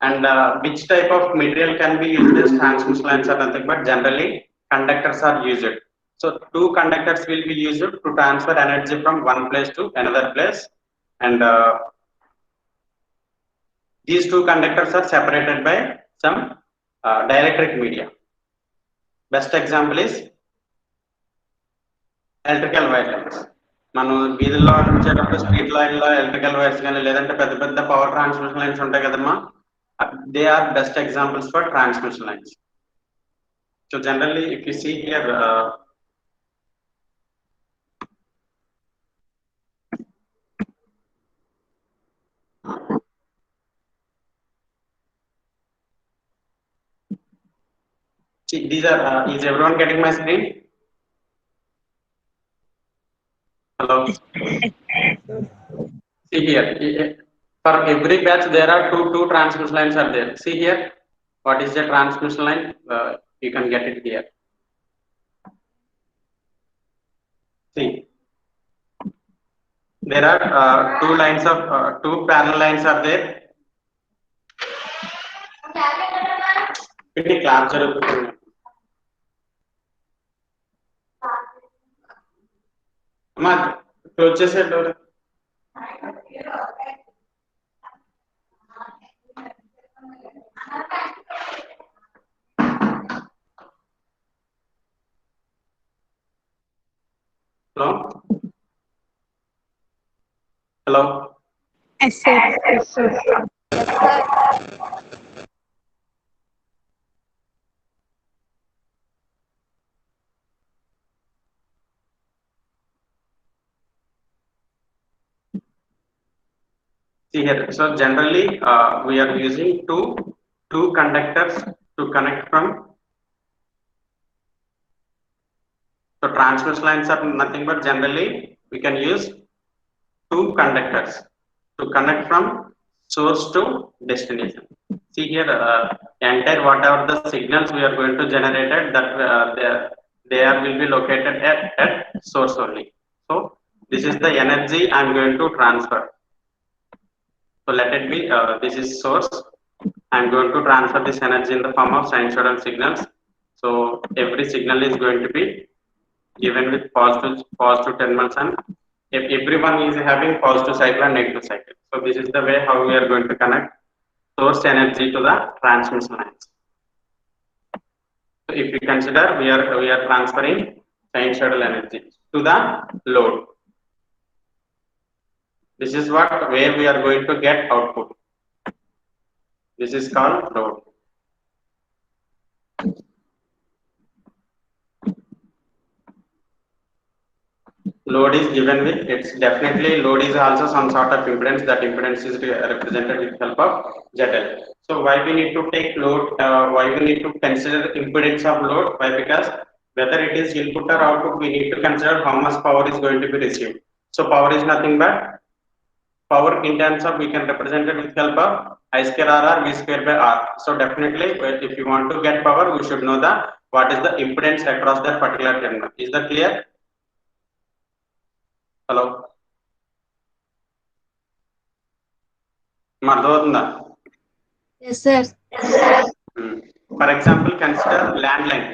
And which type of material can be used as transmission lines or nothing but generally conductors are used. So two conductors will be used to transfer energy from one place to another place, and these two conductors are separated by some dielectric media. Best example is electrical wire lines. మనం వీధుల్లో వచ్చేటప్పుడు street లైన్లో electrical wires కానీ లేదంటే పెద్ద పెద్ద power transmission lines ఉంటాయి కదమ్మా, they are best examples for transmission lines. So generally if you see here these are is everyone getting my screen? Hello. See here, for every batch there are two transmission lines are there. See here, what is the transmission line? You can get it here. See, there are two lines of two parallel lines are there. ఇది class జరుగుతుంది. అమ్మా close చేసే door. Hello hello. Yes, sir. Yes, sir. See here, so generally we are using two conductors to connect from. So transmission lines are nothing but generally we can use two conductors to connect from source to destination. See here, entire whatever the signals we are going to generate it, that they will be located at source only. So this is the energy I am going to transfer. So let it be, this is source. I am going to transfer this energy in the form of sinusoidal signals. So every signal is going to be given with positive terminals, and if everyone is having positive cycle and negative cycle. So this is the way how we are going to connect source energy to the transmission lines. So if we consider we are transferring sinusoidal energy to the load. This is where we are going to get output. This is called load. Load is given with, it's definitely load is also some sort of impedance. That impedance is represented with help of ZL. So why we need to take load, why we need to consider impedance of load? Why? Because whether it is input or output, we need to consider how much power is going to be received. So power is nothing but power in terms of, we can represent it with help of I square R or V square by R. So definitely if you want to get power, we should know what is the impedance across that particular terminal. Is that clear? Hello. Madhuvanda. Yes, sir. For example, consider landline.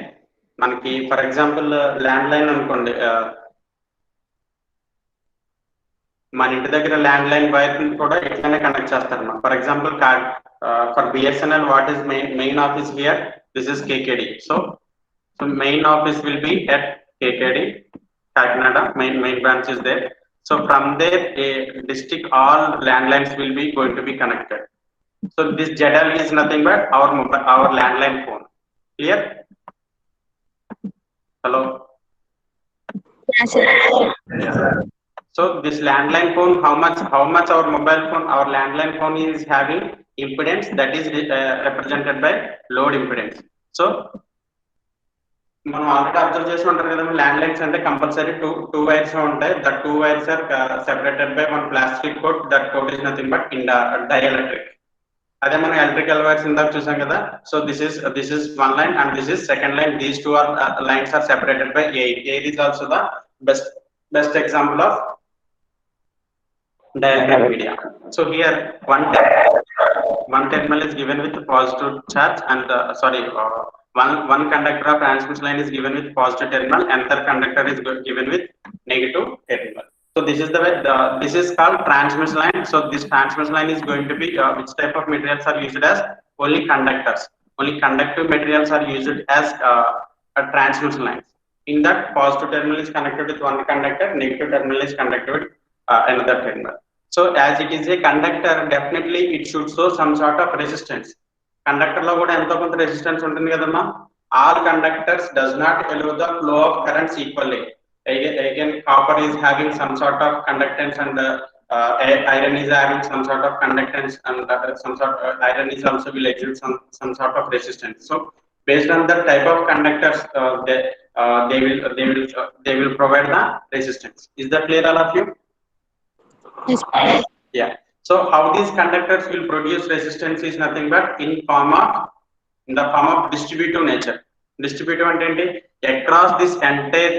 Manaki, for example, landline అనుకోండి, మన ఇంటి దగ్గర land line wire కూడా ఎట్లనే connect చేస్తారు. For example for BSNL what is main office here, this is KKD. So main office will be at KKD, Kakinada, main branch is there. So from there, a district, all landlines will be going to be connected. So this ZL is nothing but our landline phone. Clear? Hello. Yes, sir. Yes, sir. So this landline phone, how much our mobile phone, our landline phone is having impedance, that is represented by load impedance. So మనం already observe చేసి ఉంటారు కదా, land lines అంటే compulsory two wires ఉంటాయి. That two wires are separated by one plastic coat. That coat is nothing but dielectric. అదే మనం electrical wires ఇందాక చూసాం కదా. So this is one line and this is second line. These two are lines are separated by air. Air is also the best example of dielectric media. So here one one terminal is given with positive charge and one conductor of transmission line is given with positive terminal, another conductor is given with negative terminal. So this is the way this is called transmission line. So this transmission line is going to be which type of materials are used as only conductors. Only conductive materials are used as a transmission line. In that, positive terminal is connected with one conductor, negative terminal is connected with another terminal. So as it is a conductor, definitely it should show some sort of resistance. Conductor lo kuda ento konta resistance untundi kadamma. All conductors does not allow the flow of currents equally. Again, copper is having some sort of conductance and iron is having some sort of conductance and some sort of iron is also will exert some sort of resistance. So based on the type of conductors, they will provide the resistance. Is that clear, all of you? Yes. Yeah. So how these conductors will produce resistance is nothing but in the form of distributive nature. Distributive అంటే across this entire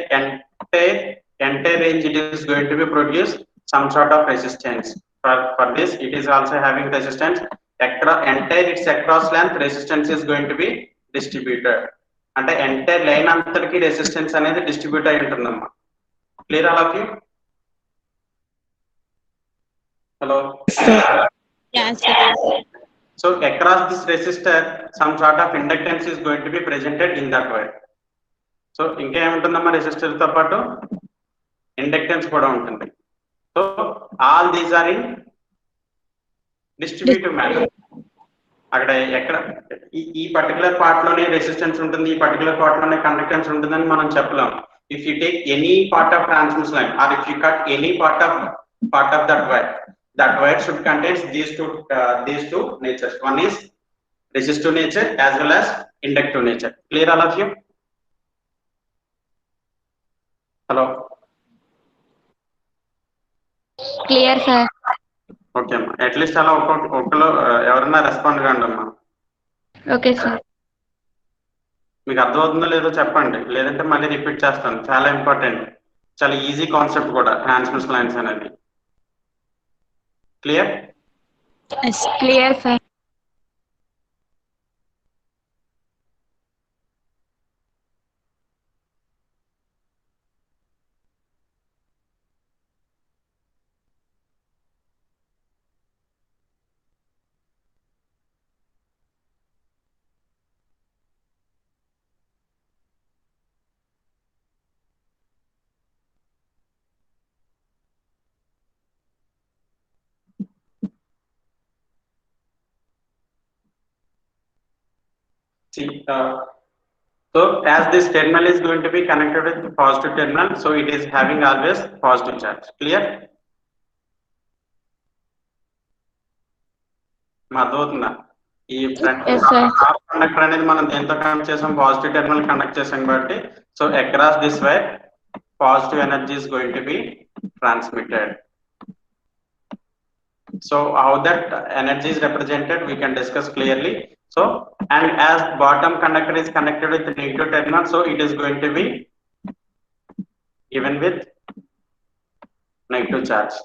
range it is going to be produce some sort of resistance. For this it is also having resistance across across length resistance is going to be distributed. అంటే entire line అంతటికి resistance అనేది distribute అయి ఉంటుందమ్మా. Clear all of you? Hello. Yes, sir. So across this resistor, some sort of inductance is going to be presented in that way. So ఇంకా ఏముంటుందమ్మా resistor తో పాటు inductance కూడా ఉంటుంది. So all these are in distributive manner. అక్కడ ఎక్కడ ఈ particular part లోనే resistance ఉంటుంది, ఈ పర్టికులర్ పార్ట్ లోనే కండక్టెన్స్ ఉంటుందని మనం చెప్పలేం. If you take any part of transmission line or if you cut any part of that wire should contain these two natures. One is resistive nature as well as inductive nature. Clear all of you? Hello. Clear, sir. Okay అమ్మా, at least అలా ఒక్కరు ఎవరన్నా respond కాండి అమ్మా. Okay, sir. మీకు అర్థమవుతుందో లేదో చెప్పండి, లేదంటే మళ్ళీ రిపీట్ చేస్తాను. చాలా ఇంపార్టెంట్, చాలా ఈజీ కాన్సెప్ట్ కూడా ట్రాన్స్మిషన్ లైన్స్ అనేది. Clear? Yes, clear, sir. See, so as this terminal is going to be connected with the positive terminal, so it is having always positive charge. Clear? అర్థమవుతుందా? ఈ conductor అనేది మనం దేంతో connect చేసాం? Positive terminal connect చేసాం కాబట్టి, so across this wire positive energy is going to be transmitted. So how that energy is represented we can discuss clearly. So and as bottom conductor is connected with the negative terminal, so it is going to be given with negative charge.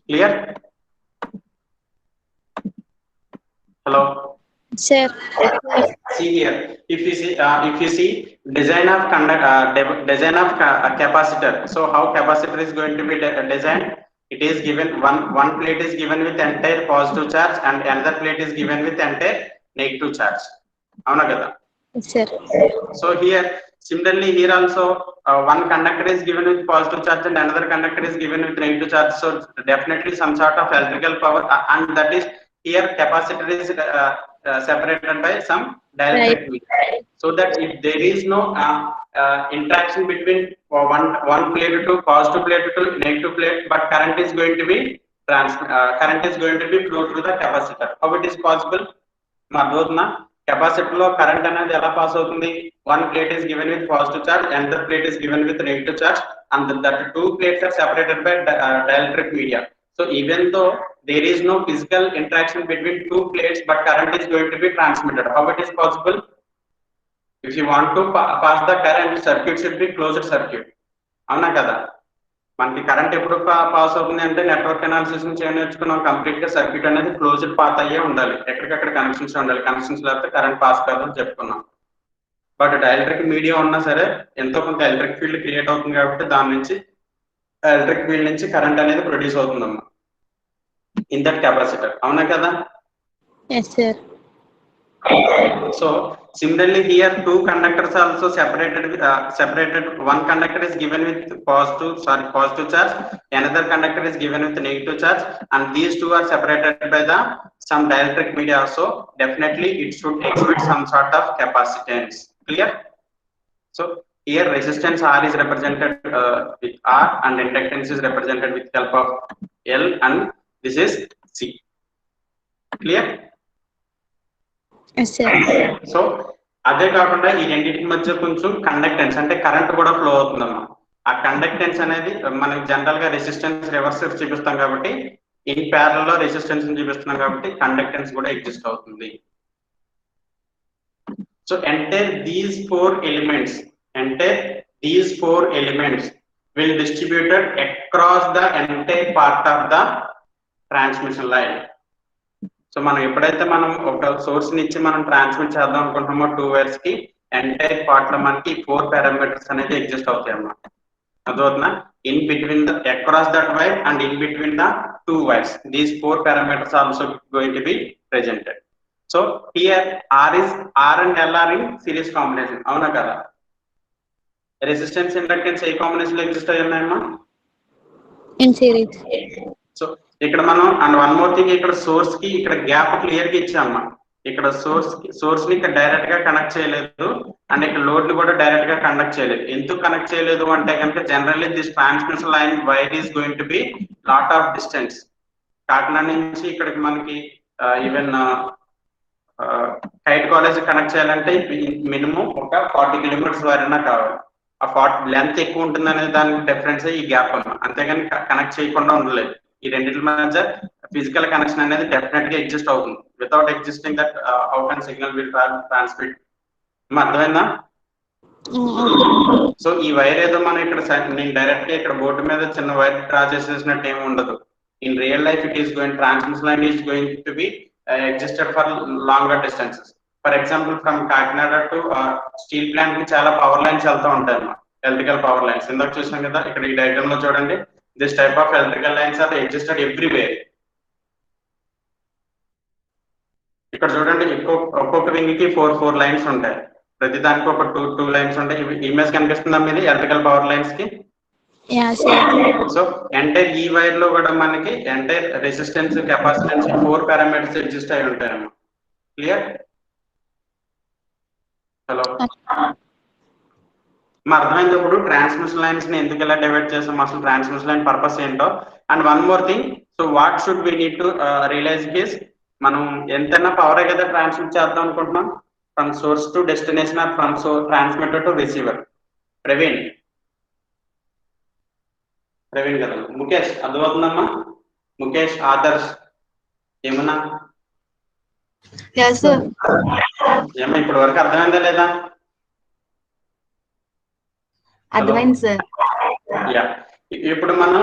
Clear? Hello. Sir. See here, if you see design of capacitor. So how capacitor is going to be designed? It is given one plate is given with entire positive charge and another plate is given with entire negative charge. Avuna kada? Yes, sir. So here similarly here also one conductor is given with positive charge and another conductor is given with negative charge. So definitely some sort of electrical power and that is here capacitor is separated by some dielectric media. So that if there is no interaction between one plate to positive plate to negative plate, but current is going to be flow through the capacitor. How it is possible? Marvodna capacitor lo current అనేది ఎలా pass అవుతుంది? One plate is given with positive charge and the plate is given with negative charge and that two plates are separated by dielectric media. So even though there is no physical interaction between two plates, but current is going to be transmitted. How it is possible? If you want to pass the current, circuit should be closed circuit. Avuna kada? మనకి current ఎప్పుడు pass అవుతుంది అంటే network analysis నుంచి ఏం నేర్చుకున్నాం, complete గా circuit అనేది closed path అయ్యే ఉండాలి, ఎక్కడికక్కడ కనెక్షన్స్ ఉండాలి, కనెక్షన్స్ లేకపోతే కరెంట్ పాస్ కాదని చెప్పుకున్నాం. బట్ ఎలక్ట్రిక్ మీడియం ఉన్నా సరే ఎంతో కొంత ఎలక్ట్రిక్ ఫీల్డ్ క్రియేట్ అవుతుంది కాబట్టి దాని నుంచి ఎలక్ట్రిక్ ఫీల్డ్ నుంచి కరెంట్ అనేది ప్రొడ్యూస్ అవుతుందమ్మా ఇన్ దట్ కెపాసిటర్. అవునా కదా? Yes, sir. So similarly here two conductors also separated. One conductor is given with positive charge, another conductor is given with negative charge, and these two are separated by the some dielectric media also. Definitely it should exhibit some sort of capacitance. Clear? So here resistance R is represented with R and inductance is represented with help of L, and this is C. Clear? Yes, sir. So అదే కాకుండా ఈ రెండింటి మధ్య కొంచెం conductance అంటే current కూడా flow అవుతుందమ్మా. ఆ కండక్టెన్స్ అనేది మనకి జనరల్ గా రెసిస్టెన్స్ రివర్స్ చూపిస్తాం కాబట్టి ఇన్ ప్యారల్ లో రెసిస్టెన్స్ చూపిస్తున్నాం కాబట్టి కండక్టెన్స్ కూడా ఎగ్జిస్ట్ అవుతుంది. So entire these four elements will distributed across the entire part of the transmission line. So మనం ఎప్పుడైతే మనం ఒక సోర్స్ నుంచి మనం ట్రాన్స్మిట్ చేద్దాం అనుకుంటున్నామో 2 వైర్స్ కి ఎంటైర్ పార్ట్ లో మనకి 4 పారామీటర్స్ అనేది ఎగ్జిస్ట్ అవుతాయి అన్నమాట. అదవుతుందా? In between the across that wire and in between the 2 wires these 4 parameters also going to be presented. So here R and L are in series combination. అవునా కదా? Resistance inductance ఏ combination లో exist అయ్యి ఉన్నాయమ్మా? In series. So ఇక్కడ మనం and one more thing, ఇక్కడ source కి ఇక్కడ గ్యాప్ క్లియర్ గా ఇచ్చామా. ఇక్కడ సోర్స్ ని ఇక్కడ డైరెక్ట్ గా కనెక్ట్ చేయలేదు అండ్ ఇక్కడ లోడ్ ని కూడా డైరెక్ట్ గా కనెక్ట్ చేయలేదు. ఎందుకు కనెక్ట్ చేయలేదు అంటే కనుక generally this transmission line wire is going to be lot of distance. Kakinada నుంచి ఇక్కడికి మనకి ఈవెన్ హైట్ కాలేజ్ కనెక్ట్ చేయాలంటే మినిమం ఒక 40 కిలోమీటర్స్ వరైనా కావాలి. ఆ 40 లెంత్ ఎక్కువ ఉంటుంది అనేది దానికి డిఫరెన్స్ ఈ గ్యాప్ అన్న, అంతేగాని కనెక్ట్ చేయకుండా ఉండలేదు. ఈ రెండింటి మధ్య ఫిజికల్ కనెక్షన్ అనేది డెఫినెట్ గా ఎగ్జిస్ట్ అవుతుంది. Without existing that how can signal will transmit. అర్థమైందా? సో ఈ వైర్ ఏదో మనం ఇక్కడ నేను డైరెక్ట్ గా ఇక్కడ బోర్డు మీద చిన్న వైర్ డ్రా చేసేసినట్టు ఏమి ఉండదు. In real life it is going transmission line is going to B existed for longer distances. For example from Kakinada to steal plant కి చాలా పవర్ లైన్స్ వెళ్తూ ఉంటాయి అన్నమాట, ఎలక్ట్రికల్ పవర్ లైన్స్. ఇందాక చూసాం కదా, ఇక్కడ ఈ డయాగ్రామ్ లో చూడండి, this type of electrical lines are existed everywhere. ఇక్కడ చూడండి, ఒక్కొక్క రింగ్ కి 4 లైన్స్ ఉంటాయి, ప్రతి దానికి ఒక 2 లైన్స్ ఉంటాయి. ఇమేజ్ కనిపిస్తుందా మీది ఎలక్ట్రికల్ పవర్ లైన్స్ కి? సో ఎంటైర్ ఈ వైర్ లో కూడా మనకి entire resistance, capacitance 4 parameters exist అయి ఉంటాయి అన్నమాట. క్లియర్? హలో, అర్థమైనప్పుడు ట్రాన్స్మిషన్ లైన్స్ ని ఎందుకు ఇలా డివైడ్ చేసాం, అసలు ట్రాన్స్మిషన్ లైన్ పర్పస్ ఏంటో. And one more thing, so what should we need to realise this, మనం ఎంతైనా పవర్ కదా ట్రాన్స్మిట్ చేద్దాం అనుకుంటున్నాం, from source to destination or from transmitter to receiver. Praveen కదా, ముఖేష్ అర్థమవుతుందమ్మా? ముఖేష్, ఆదర్శ్ ఏమన్నా? ఏమన్నా ఇప్పటి వరకు అర్థమైందా లేదా? అర్థమైంది సార్. ఇప్పుడు మనం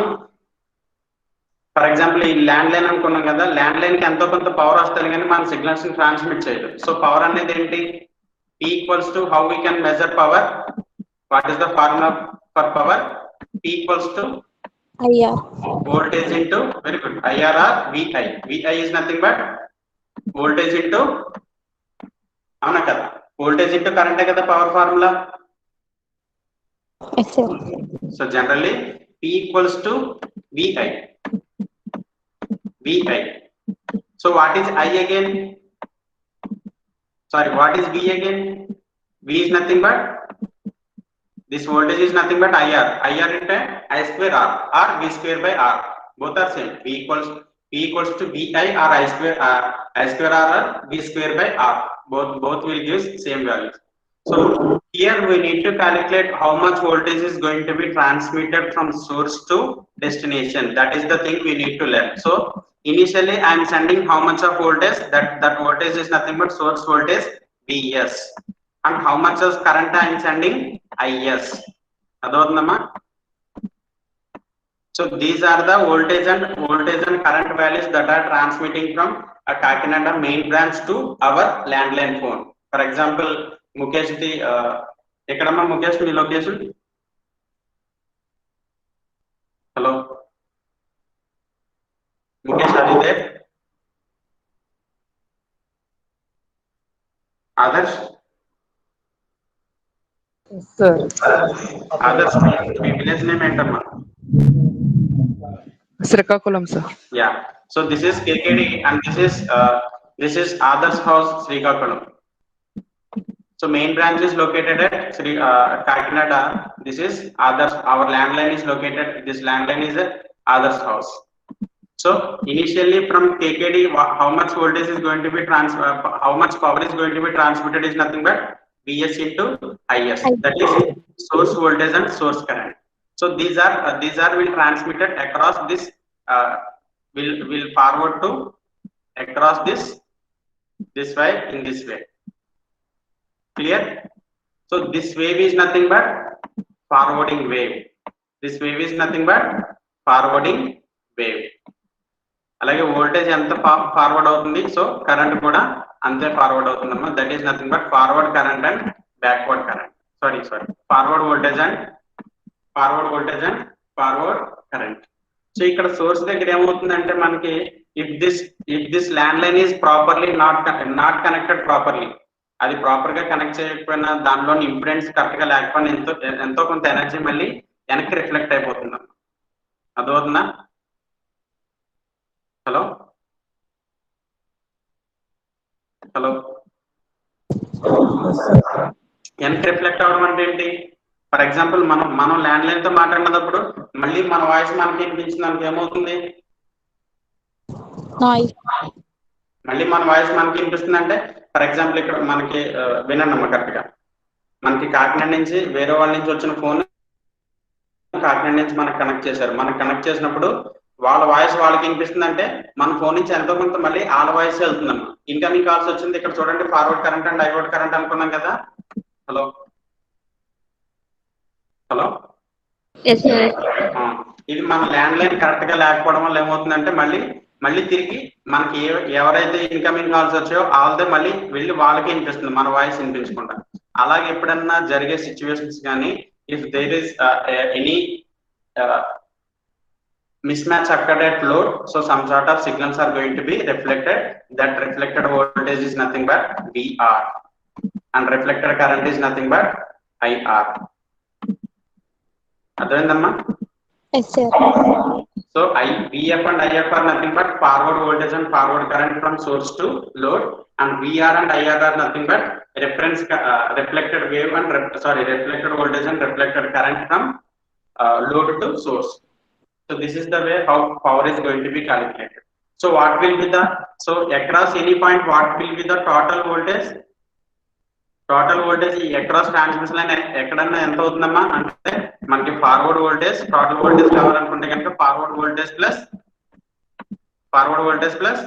ఫర్ ఎగ్జాంపుల్ ఈ ల్యాండ్ లైన్ అనుకున్నాం కదా, ల్యాండ్ లైన్ కి ఎంతో కొంత పవర్ వస్తుంది కానీ మనం సిగ్నల్స్ ని ట్రాన్స్మిట్ చేయలేదు. సో పవర్ అనేది ఏంటి? P equals to how we can measure power. What is the formula for power? P equals to IR. voltage into, very good, IR or VI. VI is nothing but voltage into, అవునా కదా, voltage into current కదా power formula. Yes, sir. So generally P equals to VI. So what is I again? Sorry, what is V again? V is nothing but, this voltage is nothing but IR. IR into I square R or V square by R. Both are same. P equals to VI or I square R or V square by R. Both will give same values. So here we need to calculate how much voltage is going to be transmitted from source to destination. That is the thing we need to learn. So initially I am sending how much of voltage, that voltage is nothing but source voltage Vs, and how much of current I am sending, Is. అదవుతుందమ్మా? So these are the voltage and current values that are transmitting from a Kakinada main branch to our landline phone. For example, Mukesh the ekadamma Mukesh mi location? Hello, Mukesh, are you there? Others? Sir, Others, me village name ఏంటమ్మా? Srikakulam, sir. Yeah. So this is KKD and this is Adar's house, Srikakulam. So main branch is located at Kakinada. This is Adar's. Our landline is located. This landline is at Adar's house. So initially from KKD, how much voltage is going to be how much power is going to be transmitted is nothing but Vs into Is. That is source voltage and source current. So these are will transmitted across this. Will forward to across this way in this way. Clear? So this wave is nothing but forwarding wave. This wave is nothing but forwarding wave. అలాగే voltage ఎంత forward అవుతుంది, so current కూడా అంతే forward అవుతుందమ్మా. That is nothing but forward current and backward current. Sorry forward voltage and forward current. So ఇక్కడ source దగ్గర ఏమవుతుందంటే మనకి if this land line is properly not connected properly, అది ప్రాపర్ గా కనెక్ట్ చేయకపోయినా దానిలోని ఇంపిడెన్స్ కరెక్ట్ గా లేకపోయినా ఎంతో కొంత ఎనర్జీ మళ్ళీ వెనక్కి రిఫ్లెక్ట్ అయిపోతుందమ్మా. అర్థమవుతుందా? హలో వెనక్కి రిఫ్లెక్ట్ అవడం అంటే ఏంటి? ఫర్ ఎగ్జాంపుల్ మనం ల్యాండ్ లైన్ తో మాట్లాడినప్పుడు మళ్ళీ మన వాయిస్ మనకి వినిపించింది మనకి ఏమవుతుంది? మళ్ళీ మన వాయిస్ మనకి వినిపిస్తుంది అంటే ఫర్ ఎగ్జాంపుల్ ఇక్కడ మనకి వినండి కరెక్ట్ గా, మనకి కాకినాడ నుంచి వేరే వాళ్ళ నుంచి వచ్చిన ఫోన్ కాకినాడ నుంచి మనకు కనెక్ట్ చేశారు. మనకు కనెక్ట్ చేసినప్పుడు వాళ్ళ వాయిస్ వాళ్ళకి వినిపిస్తుంది అంటే మన ఫోన్ నుంచి ఎంతో కొంత మళ్ళీ వాళ్ళ వాయిస్ వెళ్తుందమ్మా. ఇన్కమింగ్ కాల్స్ వచ్చింది, ఇక్కడ చూడండి ఫార్వర్డ్ కరెంట్ అండ్ డైవర్డ్ కరెంట్ అనుకున్నాం కదా. హలో ఇది మన ల్యాండ్ లైన్ కరెక్ట్ గా లేకపోవడం వల్ల ఏమవుతుందంటే మళ్ళీ తిరిగి మనకి ఎవరైతే ఇన్కమింగ్ కాల్స్ వచ్చాయో వాళ్ళదే మళ్ళీ వెళ్ళి వాళ్ళకి వినిపిస్తుంది, మన వాయిస్ వినిపించకుండా. అలాగే ఎప్పుడన్నా జరిగే సిచ్యువేషన్స్ కానీ if there is any mismatch occurred at load, so some sort of signals are going to be reflected. That reflected voltage is nothing but VR and reflected current is nothing but IR. Adhendamma? Yes, sir. So VF and IF are nothing but forward voltage and forward current from source to load, and VR and IR are nothing but reference reflected wave and reflected voltage and reflected current from load to source. So this is the way how power is going to be calculated. So what will be across any point what will be the total voltage? Total voltage across transmission line ఎక్కడన్నా ఎంత అవుతుందమ్మా అంటే మనకి forward voltage total voltage కావాలనుకుంటే కనుక forward voltage plus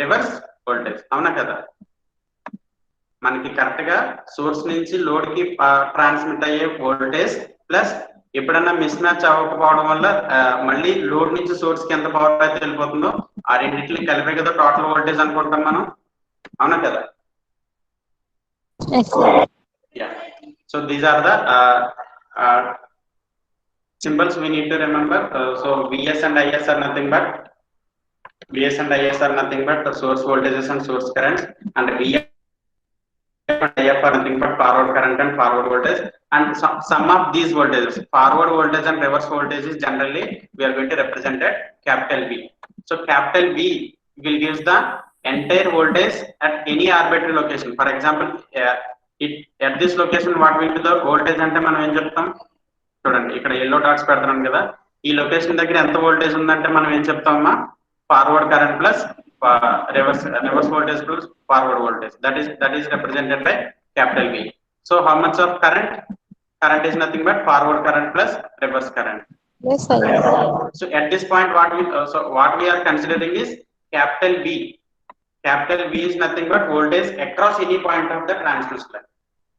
reverse voltage, అవునా కదా? మనకి కరెక్ట్ గా సోర్స్ నుంచి లోడ్ కి ట్రాన్స్మిట్ అయ్యే వోల్టేజ్ ప్లస్ ఎప్పుడన్నా మిస్ మ్యాచ్ అవ్వకపోవడం వల్ల మళ్ళీ లోడ్ నుంచి సోర్స్ కి ఎంత పవర్ అయితే వెళ్ళిపోతుందో ఆ రెండింటిని కలిపే కదా టోటల్ వోల్టేజ్ అనుకుంటాం మనం, అవునా కదా? So these are the symbols we need to remember. So Vs and Is are nothing but the source voltages and source currents, and Vf and IF are nothing but forward current and forward voltage, and some of these voltages, forward voltage and reverse voltage, is generally we are going to represent at capital V. So capital V will give the entire voltage at any arbitrary location. For example, at this location what will be the voltage అంటే మనం ఏం చెప్తాం? చూడండి ఇక్కడ yellow dots పెడుతున్నాం కదా, ఈ location దగ్గర ఎంత వోల్టేజ్ ఉందంటే మనం ఏం చెప్తామమ్మా? Forward current plus reverse voltage plus forward voltage. That is represented by capital V. So how much of current is nothing but forward current plus reverse current. Yes, sir. So at this point what we are considering is capital V. Capital V is nothing but voltage across any point of the transmission line.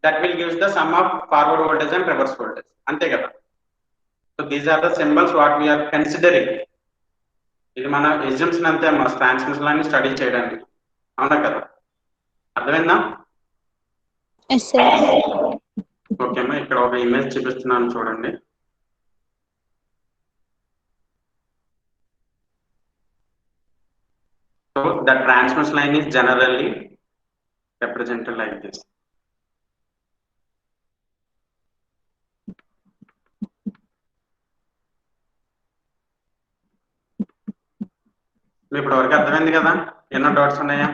That will give the sum of forward voltage and reverse voltage. Ante kada. So these are the symbols what we are considering. ఇది మన exams అంతే అమ్మా, transmission line study చేయడానికి. అవునా కదా? అర్థమైందా? Yes, sir. Okay అమ్మా, ఇక్కడ ఒక ఇమేజ్ చూపిస్తున్నాను చూడండి. So the transmission line is generally represented like this. ఇప్పుడు వరకు అర్థమైంది కదా? ఎన్నో డాట్స్ ఉన్నాయా?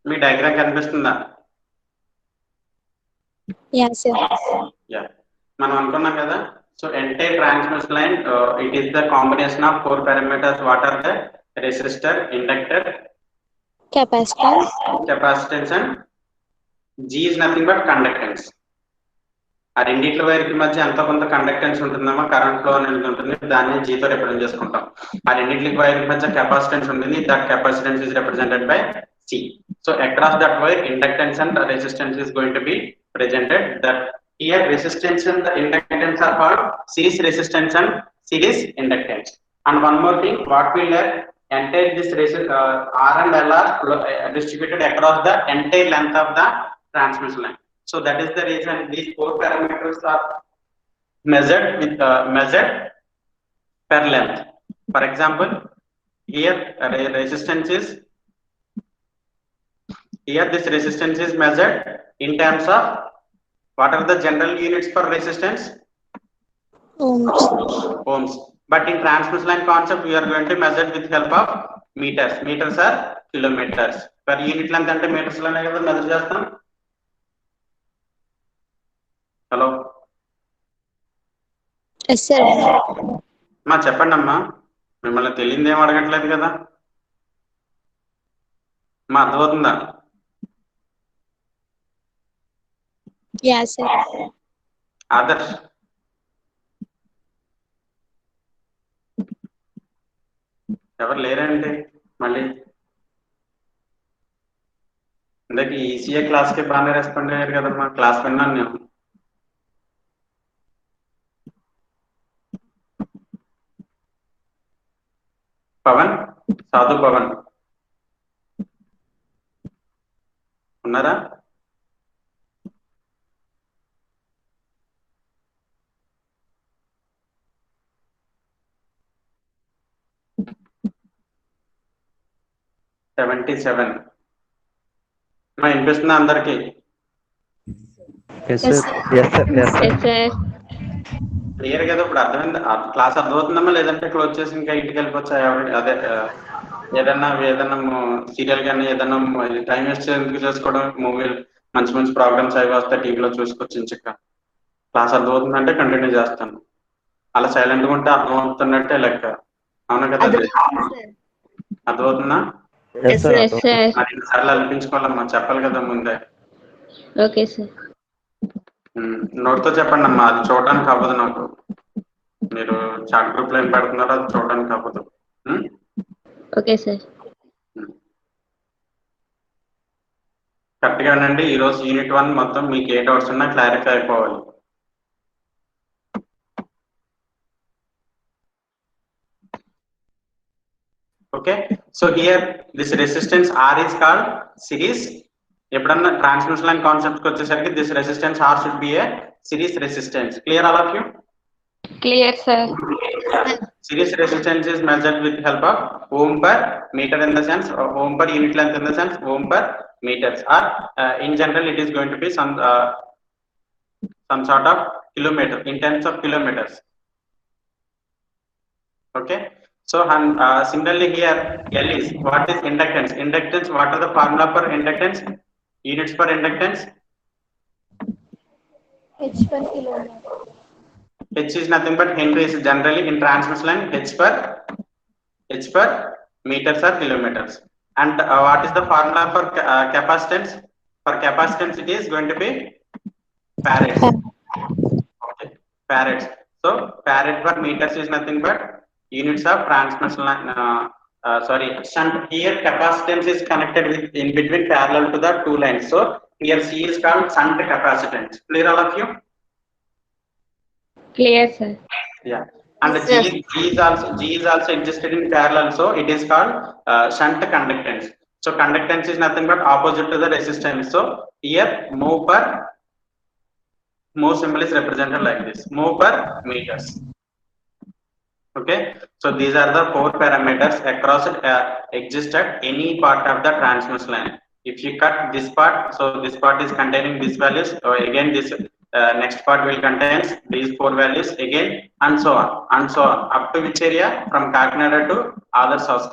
మీ డయాగ్రామ్ కనిపిస్తుందా? Yes, sir. యా, మనం అనుకున్నాం కదా. So entire transmission line it is the combination of 4 parameters. What are the resistor, inductor, Capacitance. Capacitance and G is nothing but conductance. ఆ రెండిట్ల వైర్కి మధ్య ఎంతో కొంత కండక్టెన్స్ ఉంటుందమ్మా, కరెంట్ ఫ్లో అనేది ఉంటుంది, దాన్ని జీతో రిప్రజెంట్ చేసుకుంటాం. ఆ రెండిట్ల వైర్కి మధ్య కెపాసిటెన్స్ ఉంటుంది, that capacitance is represented by C. So across that wire, inductance and resistance is going to be presented. That here resistance and the inductance are called series resistance and series inductance. And one more thing, what we learn, entire this R and L are distributed across the entire length of the transmission line. So that is the reason these 4 parameters are measured per length. For example, here resistance is. Here this resistance is measured in terms of what are the general units for resistance? Ohms. Ohms. But in transmission line concept, we are going to measure with help of meters. Meters are kilometers. Per unit length ante meters lone kada measure chestam. Hello. Yes, sir. మా చెప్పండి అమ్మా, మిమ్మల్ని తెలియదు ఏం అడగట్లేదు కదా. మా అర్థమవుతుందా? Yes, sir. ఆదర్శ్, ఎవరు లేరండి మళ్ళీ? ఇందాక ఈసీఏ క్లాస్కి బాగానే రెస్పాండ్ అయ్యారు కదమ్మా, క్లాస్ విన్నాను నేను. పవన్, సాధు పవన్ ఉన్నారా? మా వినిపిస్తుందా అందరికి? Yes, sir. Yes, sir. Yes, sir. Yes, sir. Clear కదా? ఇప్పుడు అర్థమైంది, క్లాస్ అర్థమవుతుందమ్మా? లేదంటే క్లోజ్ చేసి ఇంకా ఇంటికి వెళ్ళిపోవచ్చా? అదే ఏదన్నా సీరియల్ కానీ ఏదన్నా టైం వేస్ట్ ఎందుకు చేసుకోవడం? మూవీలు మంచి మంచి ప్రోగ్రామ్స్ అవి వస్తాయి టీవీలో చూసుకోవచ్చు. ఇంకా క్లాస్ అర్థమవుతుందంటే కంటిన్యూ చేస్తాను. అలా సైలెంట్గా ఉంటే అర్థమవుతున్నట్టే లెక్క. అవునా కదా? అర్థమవుతుందా? Yes, sir. Yes, sir. అది ఎన్నిసార్లు అనిపించుకోవాలమ్మా, చెప్పాలి కదా ముందే. Okay, sir. నోట్తో చెప్పండి అమ్మా, అది చూడడానికి అవ్వదు నాకు. మీరు చాట్ గ్రూప్ లో ఏం పెడుతున్నారో అది చూడడానికి అవ్వదు. Okay, sir. కరెక్ట్ గానండి. ఈరోజు యూనిట్ 1 మొత్తం మీకు ఏ డౌట్స్ ఉన్నా క్లారిఫై అయిపోవాలి. Okay, so here this resistance R is called series. ఎప్పుడన్నా ట్రాన్స్మిషన్ లైన్ కాన్సెప్ట్ వచ్చేసరికి this resistance R should be a series resistance. Clear all of you? Clear, sir. Series resistance is measured with help of ohm per meter, in the sense ohm per unit length, in the sense ohm per meters, or in general it is going to be some sort of kilometer, in terms of kilometers. Okay, so similarly here L is, what is inductance? Inductance, what are the formula for inductance? Units per inductance. H1 kilometer. H is nothing but Henry is generally in transmission line H per meters or kilometers. And what is the formula for capacitance? For capacitance, it is going to be farads. Okay, farads. So farad per meters is nothing but units of transmission line. Shunt. Here capacitance is connected with in between parallel to the two lines. So here C is called shunt capacitance. Clear all of you? Clear, sir. Yeah. And G is also existed in parallel, so it is called shunt conductance. So conductance is nothing but opposite to the resistance. So here mho symbol is represented like this, mho per meters. Okay, so these are the four parameters across exist at any part of the transmission line. If you cut this part, so this part is containing these values, so again this next part will contain these four values again, and so on up to which area? From Kakinada to Adarsh House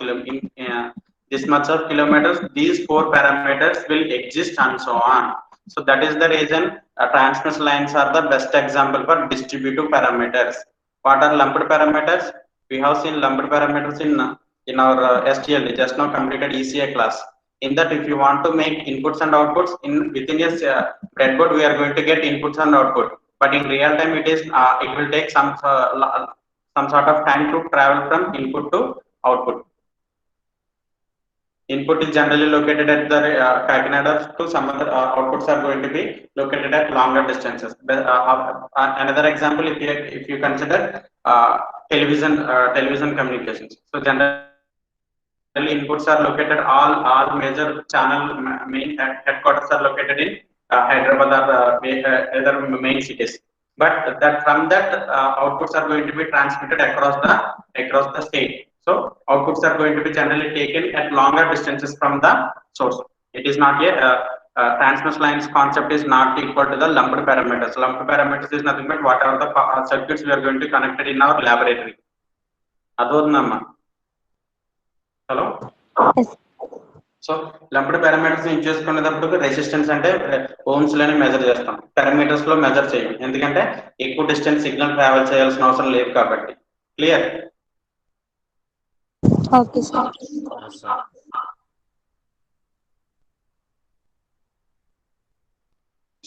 this much of kilometers, these four parameters will exist and so on. So that is the reason transmission lines are the best example for distributive parameters. What are lumped parameters? We have seen lumped parameters in our STL, just now completed ECA class. In that, if you want to make inputs and outputs within a breadboard, we are going to get inputs and output. But in real time, it will take some sort of time to travel from input to output. Input is generally located at the Kakinada to some other outputs are going to be located at longer distances. Another example, if you consider television communications. So generally inputs are located, all major channel main headquarters are located in Hyderabad or other main cities. But from that outputs are going to be transmitted across the state. So outputs are going to be generally taken at longer distances from the source. It is not a transmission lines concept is not equal to the lumped parameters. Lumped parameters is nothing but whatever the circuits we are going to connect it in our laboratory. Adodnama. Hello. Yes. So lumped parameters use చేసుకునేటప్పుడు resistance అంటే Ohm's లోనే measure చేస్తాం, parameters లో measure చేయం, ఎందుకంటే ఎక్కువ distance signal travel చేయాల్సిన అవసరం లేదు కాబట్టి. Clear? Okay, sir.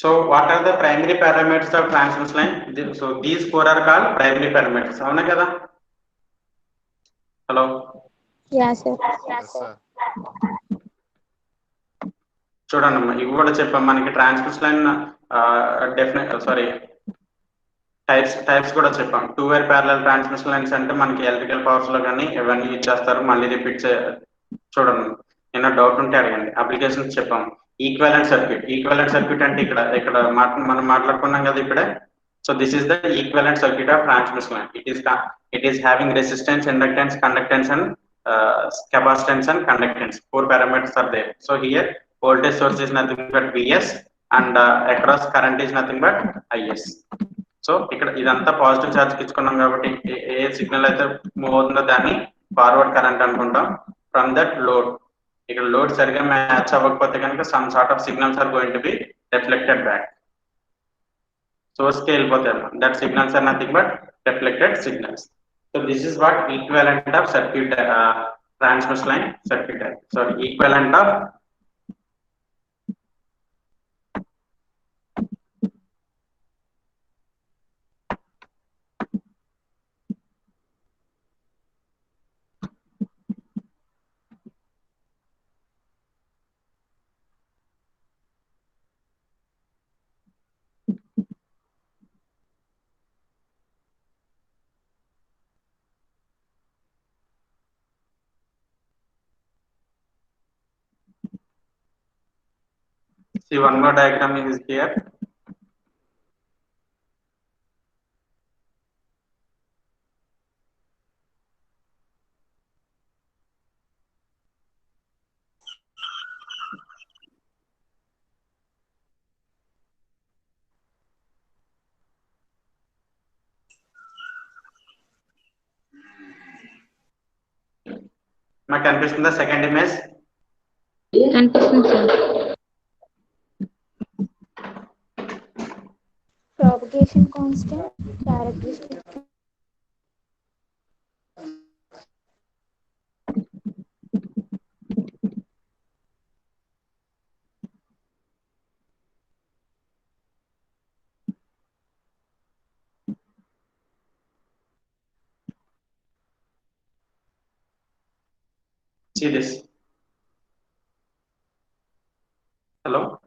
So what are the primary parameters of transmission line? So these four are called primary parameters. అవునా కదా? హలో. Yeah, sir. చూడండి అమ్మా, ఇవి కూడా చెప్పాం మనకి ట్రాన్స్మిషన్ లైన్ టైప్స్ కూడా చెప్పాం. 2-way ప్యారలల్ ట్రాన్స్మిషన్ లైన్స్ అంటే మనకి ఎలక్ట్రికల్ పవర్స్ లో కానీ ఇవన్నీ యూజ్ చేస్తారు. మళ్ళీ రిపీట్ చూడండి, ఏమైనా డౌట్ ఉంటే అడగండి. అప్లికేషన్స్ చెప్పాం. ఈక్వాలెంట్ సర్క్యూట్ అంటే ఇక్కడ మనం మాట్లాడుకున్నాం కదా ఇప్పుడే. So this is the equivalent circuit off transmission line. It is having resistance, inductance, conductance and capacitance and conductance. 4 parameters are there. So here voltage source is nothing but Vs and across current is nothing but Is. So ఇక్కడ ఇదంతా positive charge ఇచ్చుకున్నాం కాబట్టి ఏ signal అయితే move అవుతుందో దాన్ని forward current అనుకుంటాం. From that load, ఇక్కడ load సరిగా match అవ్వకపోతే కనుక some sort of signals are going to be reflected back. Source కి వెళ్ళిపోతాయి. That signals are nothing but reflected signals. So this is what equivalent of circuit transmission line circuit type. So equivalent of see one more diagram is here. నాకు కనిపిస్తుందా second image? కనిపిస్తుంది sir. propagation constant, characteristic. See this. Hello.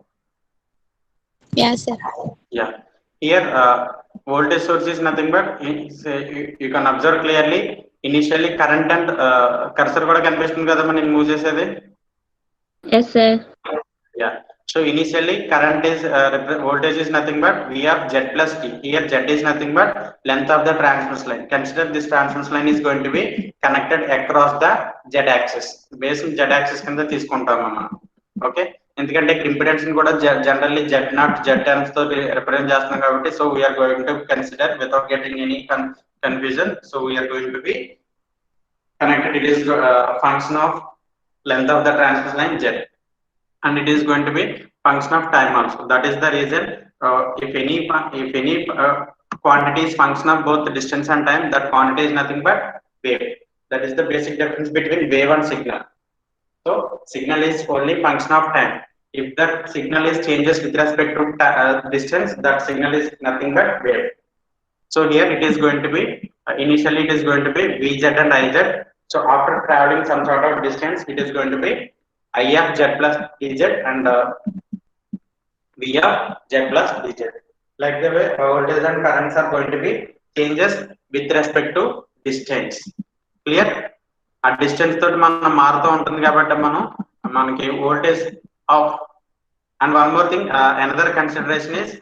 Yeah, sir. Yeah. Here, voltage source is nothing but you can observe clearly. Initially, current and cursor కూడా కనిపిస్తుంది కదా మనం move చేసేది. Yes, sir. Yeah. So initially, current is voltage is nothing but V of Z plus T. Here, Z is nothing but length of the transverse line. Consider this transverse line is going to be connected across the Z axis. Based on Z axis కింద తీసుకుంటాము మనం. Okay. ఎందుకంటే impedance కూడా generally Z0 Z10 తో represent చేస్తున్నాం కాబట్టి so we are going to consider without getting any confusion so we are going to be connected it is function of length of the transverse line Z and it is going to be function of time also. That is the reason if any quantity is function of both distance and time, that quantity is nothing but wave. That is the basic difference between wave and signal. So signal is only function of time. If that signal is changes with respect to distance, that signal is nothing but wave. So here it is going to be initially it is going to be Vz and Iz. So after traveling some sort of distance, it is going to be I of Z plus Dz and V of Z plus Dz. Like the way voltage and currents are going to be changes with respect to distance. Clear? ఆ distance తోటి మనం మారుతూ ఉంటుంది కాబట్టి మనకి voltage of and one more thing another consideration is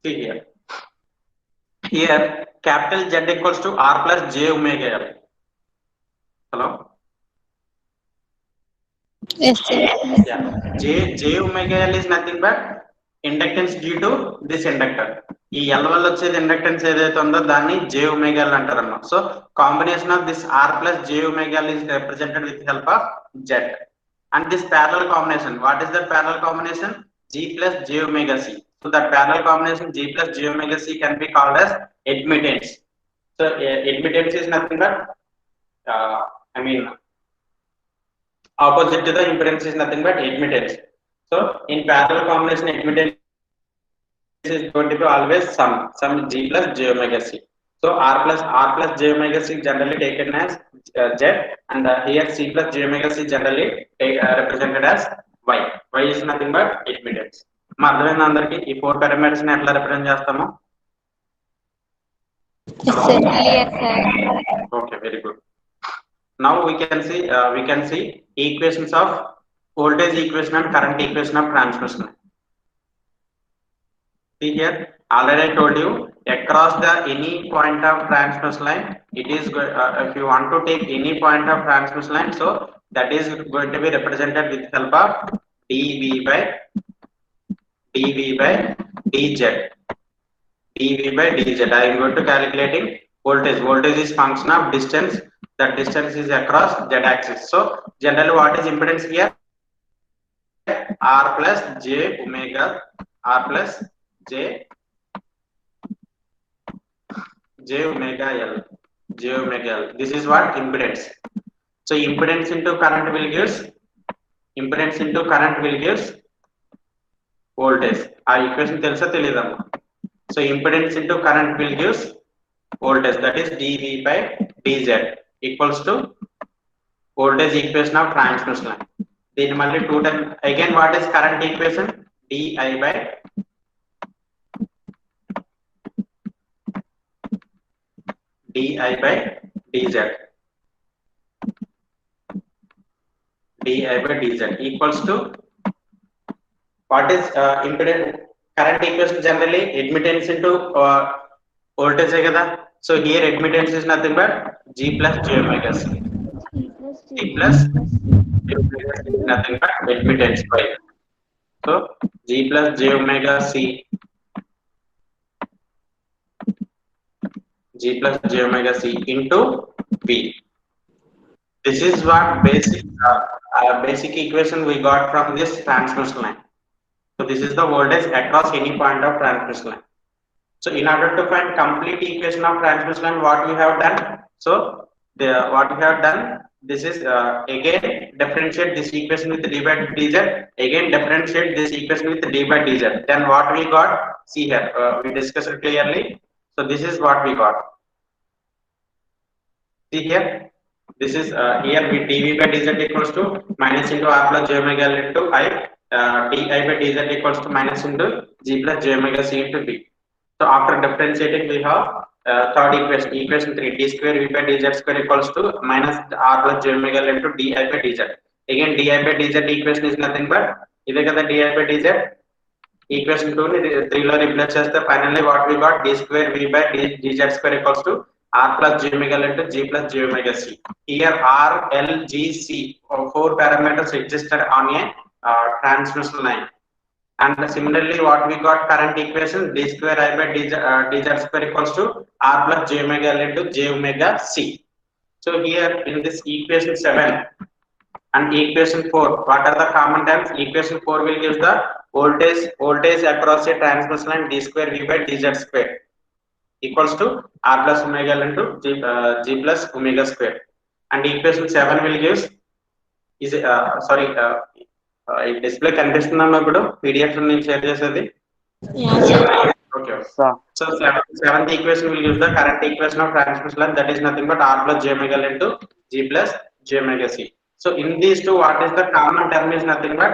see here. Here capital Z equals to R plus J omega L. Hello? Yes, sir. Yeah. J omega L is nothing but inductance due to this inductor. ఈ L వల్ల వచ్చేది inductance ఏదైతే ఉందో దాన్ని J omega L అంటారు అన్నమాట. So combination of this R plus J omega L is represented with help of Z. And this parallel combination, what is the parallel combination? G plus J omega C. So that parallel combination G plus J omega C can be called as admittance. So admittance is nothing but opposite to the impedance is nothing but admittance. So in parallel combination, admittance is going to be always some G plus J omega C. So R plus J omega C generally taken as Z, and here C plus J omega C generally represented as Y. Y is nothing but admittance. మా అర్థమైంది అందరికి ఈ 4 parameters ని ఎట్లా represent చేస్తాము? Yes, sir. Clear, sir. Okay, very good. Now we can see equations of voltage equation and current equation of transmission. See here, already I told you across the any point of transmission line, it is if you want to take any point of transmission line, so that is going to be represented with help of dV by dz. dV by dz. I am going to calculating voltage. Voltage is function of distance. That distance is across Z axis. So generally, what is impedance here? R plus J omega. R plus J omega L. J omega L. This is what impedance. So impedance into current will gives voltage. Our equation telsa telidamma. So impedance into current will gives voltage, that is dV by dz equals to voltage equation of transmission line. Then only 2 times again, what is current equation? Di by dz. Di by dz equals to what is impedance? Current equation generally admittance into voltage kada. So here admittance is nothing but G plus J omega C. G plus J omega C is nothing but admittance by. So G plus J omega C G plus J omega C into V. This is what basic equation we got from this transmission line. So this is the voltage across any point of transmission line. So in order to find complete equation of transmission line, what we have done? So what we have done, this is again differentiate this equation with d by dz. Again differentiate this equation with d by dz. Then what we got? See here, we discussed it clearly. So this is what we got. See here, this is here we dv by dz equals to minus into r plus j omega L into I. Di by dz equals to minus into g plus j omega c into b. So after differentiating, we have third equation, equation 3, d square v by dz square equals to minus r plus j omega L into di by dz. Again, di by dz equation is nothing but either the di by dz equation 2 ni 3 lo replace cheste finally what we got, d square v by dz square equals to r plus j omega L into g plus j omega c. Here r, l, g, c, 4 parameters existed on a transmission line. And similarly, what we got current equation, d square I by dz square equals to r plus j omega L into j omega c. So here in this equation 7 and equation 4, what are the common terms? Equation 4 will give the voltage across a transmission line d square v by dz square equals to r plus omega L into g plus omega square. And equation 7 will give is display కనిపిస్తుందమ్మా ఇప్పుడు PDF నేను share చేసేది. Okay. So seventh equation will use the current equation of transmission line, that is nothing but r plus j omega L into g plus j omega c. So in these two, what is the common term is nothing but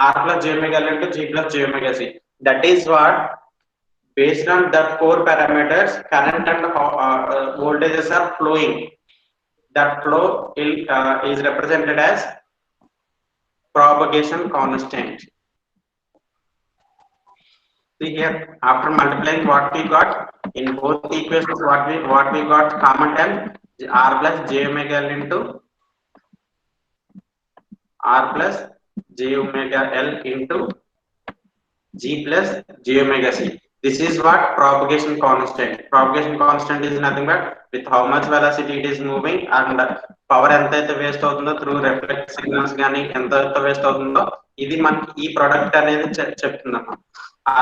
r plus j omega L into g plus j omega c. That is what, based on the 4 parameters, current and voltages are flowing. That flow is represented as propagation constant. See here, after multiplying what we got in both equations, what we got common term, r plus j omega L into r plus j omega L into g plus j omega c. This is what propagation constant. Propagation constant is nothing but with how much velocity it is moving and power ఎంతైతే waste అవుతుందో through reflect signals కానీ ఎంత waste అవుతుందో ఇది మనకి ఈ product అనేది చెప్తుందమ్మా.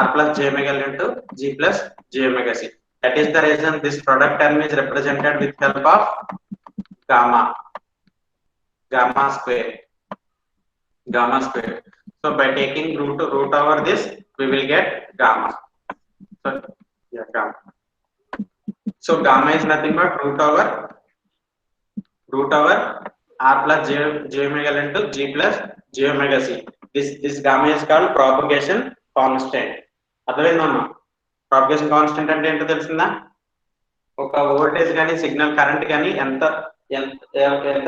r plus j omega L into g plus j omega c. That is the reason this product term is represented with help of gamma square. So by taking root over this, we will get gamma. Gamma. So gamma is nothing but root over r plus j omega L into g plus j omega c. This gamma is called propagation constant. అర్థమైందమ్మా? Propagation constant అంటే ఏంటో తెలిసిందా? ఒక voltage కానీ signal current కానీ ఎంత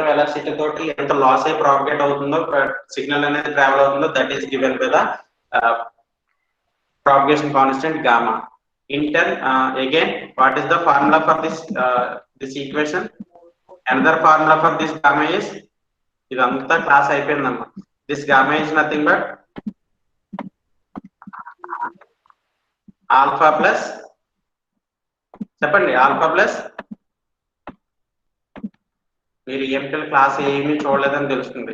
velocity తోటి ఎంత లాస్ అయి ప్రాపగేట్ అవుతుందో, సిగ్నల్ అనేది ట్రావెల్ అవుతుందో, that is given by the propagation constant gamma. In turn, again, what is the formula for this equation? Another formula for this gamma is, idantha class ayipindamma. This gamma is nothing but alpha plus, చెప్పండి, alpha plus, మీరు EMTL class ఏమీ చూడలేదని తెలుస్తుంది.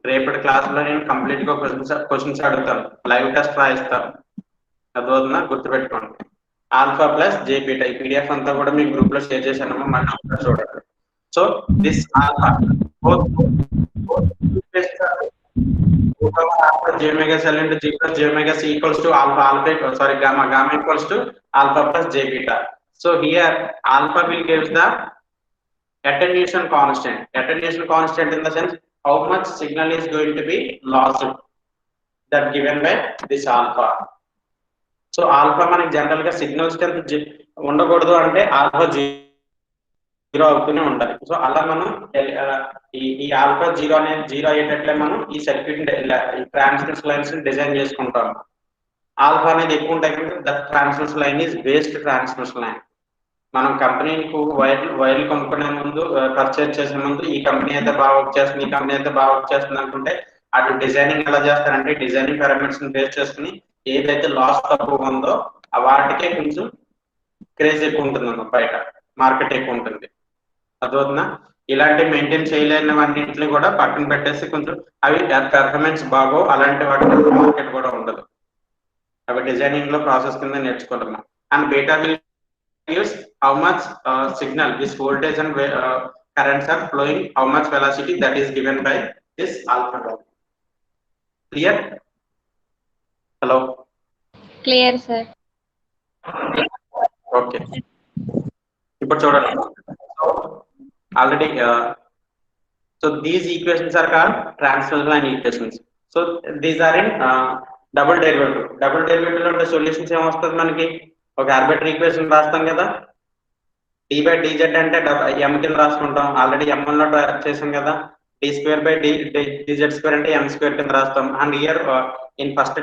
రేపటి class లో నేను complete గా questions అడుగుతాను, లైవ్ టెస్ట్ రాయిస్తాను. అదోదన్నా గుర్తుపెట్టుకోండి. ఆల్ఫా ప్లస్ జే బీటా, ఈ పీడిఎఫ్ అంతా కూడా మీ గ్రూప్ లో షేర్ చేశానమ్మా, మళ్ళీ చూడండి. So this alpha j omega L into g plus j omega c equals to gamma equals to alpha plus j beta. So here alpha will give the attenuation constant. Attenuation constant in the sense how much signal is going to be lost, that given by this alpha. So alpha మనకి general గా signal strength ఉండకూడదు అంటే alpha 0 అవుతూనే ఉండాలి. So అలా మనం ఈ alpha 0 అయ్యేటట్లే మనం ఈ సర్క్యూట్ ట్రాన్స్మిషన్ లైన్స్ డిజైన్ చేసుకుంటాం. ఆల్ఫా అనేది ఎక్కువ ఉంటాయి కనుక that transmission line is based transmission line. మనం కంపెనీకి వైర్లు కొనుక్కునే ముందు, పర్చేజ్ చేసే ముందు ఈ కంపెనీ అయితే బాగా వర్క్ చేస్తుంది, ఈ కంపెనీ అయితే బాగా వర్క్ చేస్తుంది అనుకుంటే అటు డిజైనింగ్ ఎలా చేస్తారంటే డిజైనింగ్ పారామీటర్స్ బేస్ చేసుకుని ఏదైతే లాస్ తక్కువ ఉందో వాటికే కొంచెం క్రేజ్ ఎక్కువ ఉంటుంది అన్న బయట, మార్కెట్ ఎక్కువ ఉంటుంది. అదొద్దునా ఇలాంటి మెయింటైన్ చేయలేనివన్నింటిని కూడా పక్కన పెట్టేసి కొంచెం అవి పెర్ఫార్మెన్స్ బాగో అలాంటి వాటి మార్కెట్ కూడా ఉండదు. అవి డిజైనింగ్ లో ప్రాసెస్ కింద నేర్చుకుంటున్నాం. And beta will use how much signal this voltage and currents are flowing, how much velocity that is given by this alpha value. Clear? Hello? Clear, sir. Okay. ఇప్పుడు చూడండి, already so these equations are called transversal line equations. So these are in double derivative. Double derivative లో ఉండే solutions ఏమొస్తుంది మనకి? ఒక arbitrary equation రాస్తాం కదా, d by dz అంటే m కింద రాసుకుంటాం. ఆల్రెడీ m1 లో చేసాం కదా. d square by dz square అంటే m square కింద రాస్తాం. And here in first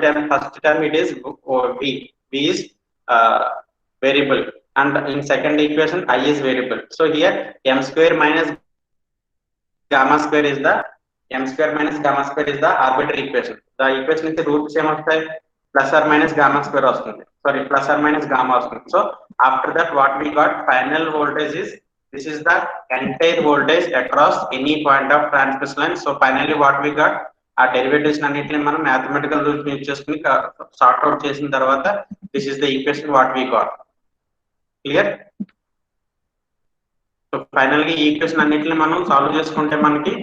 term it is v is variable, and in second equation I is variable. So here m square minus gamma square is the arbitrary equation. The equation is the roots same వస్తాయి, plus or minus gamma square వస్తుంది. Sorry, plus or minus gamma వస్తుంది. So after that what we got, final voltage is, this is the entire voltage across any point of transmission line. So finally what we got, ఆ derivatives అన్నిటిని మనం mathematical rules use చేసుకుని sort out చేసిన తర్వాత this is the equation what we got. Clear? So final గా ఈ equation అన్నిటిని మనం సాల్వ్ చేసుకుంటే మనకి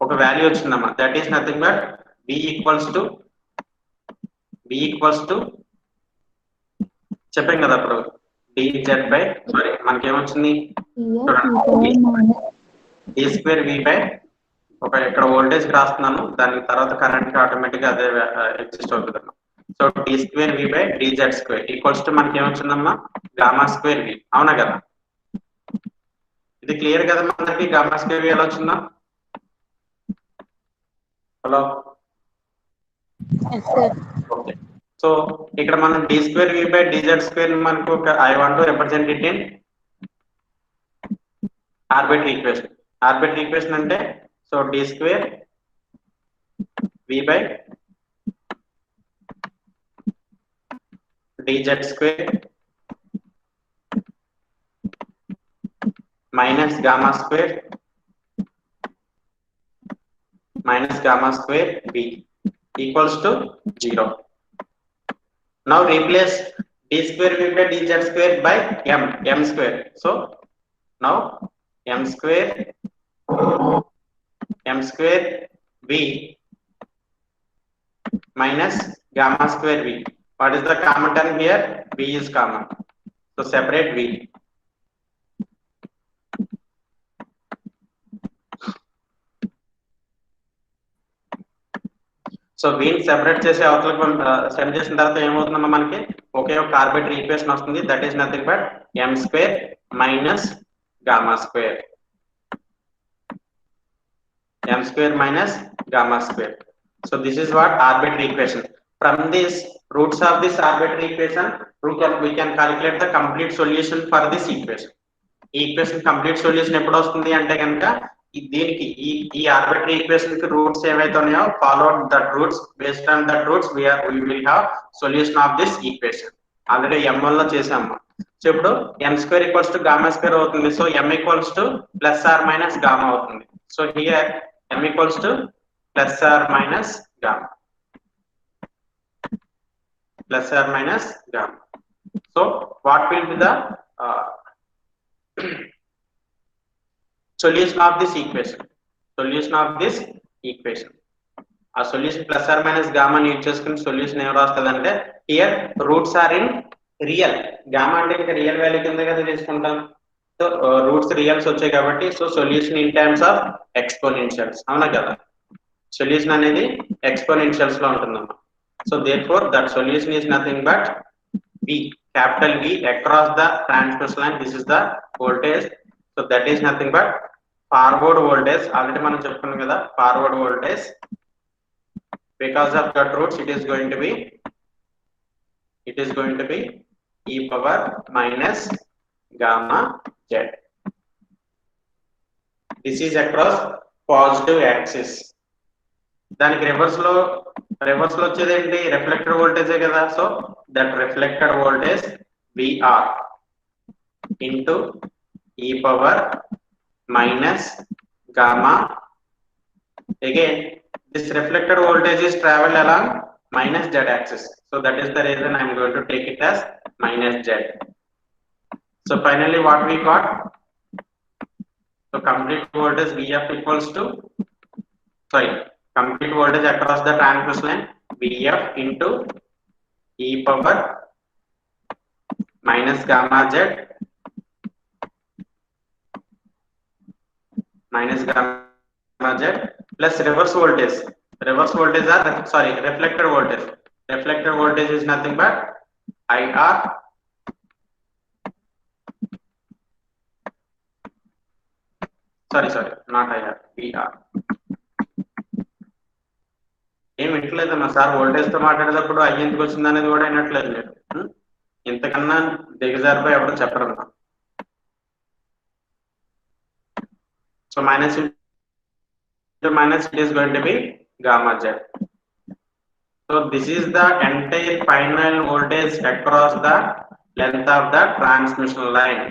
ఒక వాల్యూ వచ్చిందమ్మా. That is nothing but v equals to చెప్పాం కదా అప్పుడు dz బై, సారీ మనకి ఏమొచ్చింది d స్క్వేర్ v బై, ఒక ఇక్కడ వోల్టేజ్ రాస్తున్నాను, దాని తర్వాత కరెంట్ ఆటోమేటిక్ గా అదే ఎగ్జిస్ట్ అవుతుంది. So d square v by dz square equals to మనకి ఏమొచ్చిందమ్మా, గామా స్క్వేర్ v. అవునా కదా? ఇది క్లియర్ కదా మనకి? గామా స్క్వేర్ v ఎలా వచ్చిందా? హలో? ఓకే. సో ఇక్కడ మనం d square v by dz square మనకు I want to represent it in arbitrary equation. Arbitrary equation అంటే so d square v by dz square minus gamma square v equals to 0. Now replace d square v by dz square by m square. So now m square v minus gamma square v. What is the common term here? V is common. So separate v. So వీని separate చేసి అవతలకు send చేసిన తర్వాత ఏమవుతుందమ్మా, మనకి ఒకే ఒక arbitrary equation వస్తుంది. That is nothing but m square minus gamma square. m square minus gamma square. So this is what arbitrary equation. From this roots of this arbitrary equation we can calculate the complete solution for this equation. ఈ equation complete solution ఎప్పుడు వస్తుంది అంటే కనుక దీనికి ఈ arbitrary equation కి roots ఏవైతే ఉన్నాయో follow that roots, based on that roots we will have solution of this equation. Already m1 లో చేసాము. సో ఇప్పుడు m square equals to gamma స్క్వేర్ అవుతుంది. So m equals to plus or minus gamma అవుతుంది. So here m equals to plus or minus gamma, plus or minus gamma. So what will be the solution of this equation. ఆ solution plus or minus gamma use చేసుకుని solution ఏం రాస్తుందంటే, here roots are in real. Gamma అంటే ఇంకా real value కింద కదా తీసుకుంటాం. So roots రియల్స్ వచ్చాయి కాబట్టి so solution in terms of exponentials. అవునా కదా? సొల్యూషన్ అనేది ఎక్స్పోనెన్షియల్స్ లో ఉంటుందమ్మా. So therefore that solution is nothing but v, capital V across the transmission line. This is the voltage. So that is nothing but forward voltage. Already మనం చెప్పుకున్నాం కదా, forward voltage. Because of that roots it is going to be e power minus gamma z. This is across positive axis. దానికి reverse లో reverse లో వచ్చేది ఏంటి, reflected వోల్టేజే కదా. So that reflected voltage VR into e power minus gamma. Again, this reflected voltage is traveled along minus z axis. So that is the reason I am going to take it as minus z. So finally what we got? So complete voltage Vf equals to, complete voltage across the transverse line Vf into e power minus gamma z plus reverse voltage. Reverse voltage are reflected voltage. Reflected voltage is nothing but IR not IR, VR. ఏం వింటలేదమ్మా sir, voltage తో మాట్లాడేటప్పుడు I ఎందుకు వచ్చింది అనేది కూడా వినట్లేదు మీరు. ఇంతకన్నా దిగజారిపోయి ఎవరు చెప్పరమ్మా. So minus into minus, it is going to be gamma z. So this is the entire final voltage across the length of the transmission line.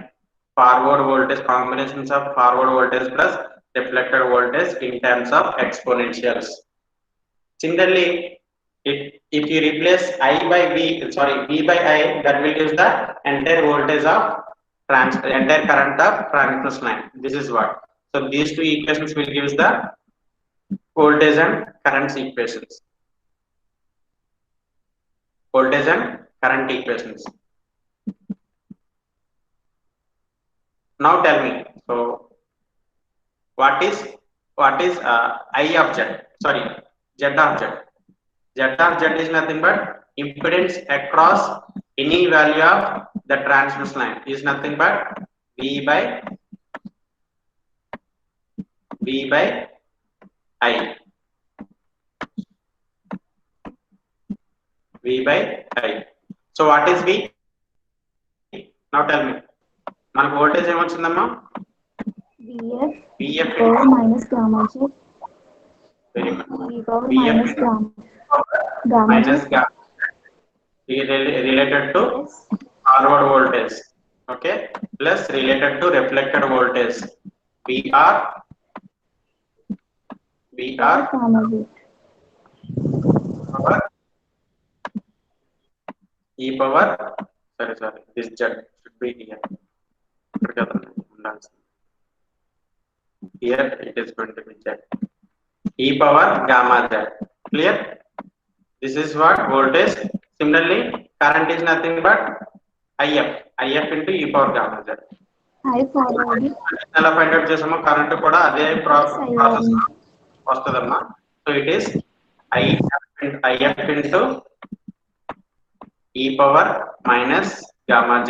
Forward voltage, combinations of forward voltage plus reflected voltage in terms of exponentials. Similarly, if you replace I by V by I, that will use the entire voltage of entire current of transmission line. This is what. So these two equations will give us the voltage and current equations. Voltage and current equations. Now tell me, so what is I of z? Sorry, z of z. Z of z is nothing but impedance across any value of the transmission line is nothing but V by I. V by I. So what is V? Now tell me. మనకు voltage ఏమొచ్చిందమ్మా? Vf minus gamma z. Very good. E power Vf minus gamma minus gamma related to forward voltage, okay, plus related to reflected voltage VR gamma z. power e power this z should be here. Here it is going to be z e power gamma z. Clear? This is what voltage. Similarly, current is nothing but IF into e power gamma z. I forward ఎలా find out చేసామో current కూడా అదే process వస్తుందమ్మా. So it is IF into e power minus gamma z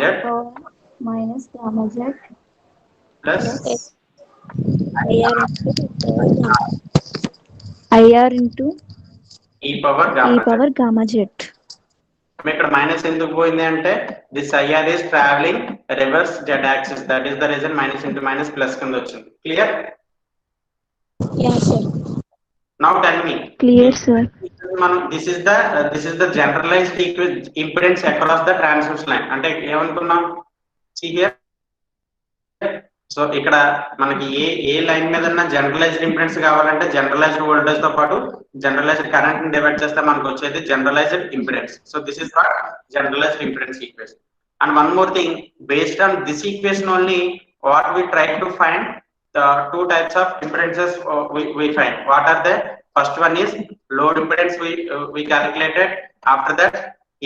minus gamma z plus IR into e power gamma z. ఇక్కడ minus ఎందుకు పోయింది అంటే this IR is traveling reverse z axis, that is the reason minus into minus plus కింద వచ్చింది. Clear? Yes sir. Now tell me. Clear sir. This is the generalized impedance across the transmission line. అంటే ఏమనుకున్నాం? See here. So ఇక్కడ మనకి ఏ line మీద generalised impedance కావాలంటే generalised voltage తో పాటు జనరలైజ్డ్ కరెంట్ ని డివైడ్ చేస్తే మనకు వచ్చేది generalised impedance. So this is what generalised impedance equation. And one more thing, based on this equation only what we try to find the two types of impedances we find. What are they? First one is load impedance we calculated. After that,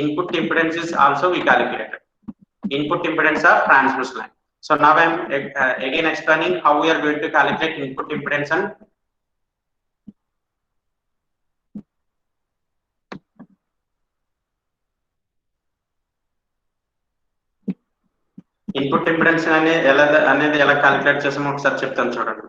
input impedance is also we calculated. Input impedance of transmission line. So now I am again explaining how we are going to calculate input impedance and input impedance అనేది ఎలా calculate చేసామో ఒకసారి చెప్తాను చూడండి.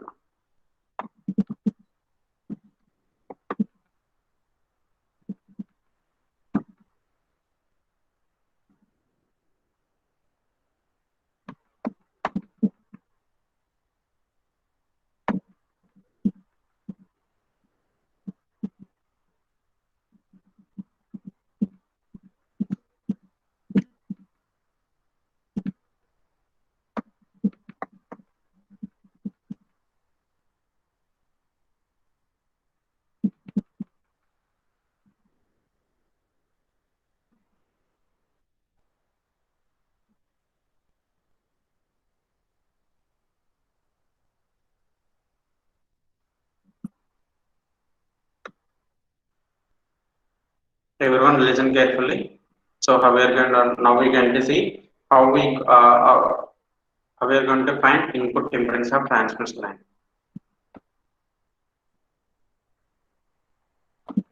Everyone listen carefully. So how we are going to, now we are going to see how we are going to find input impedance of transmission line.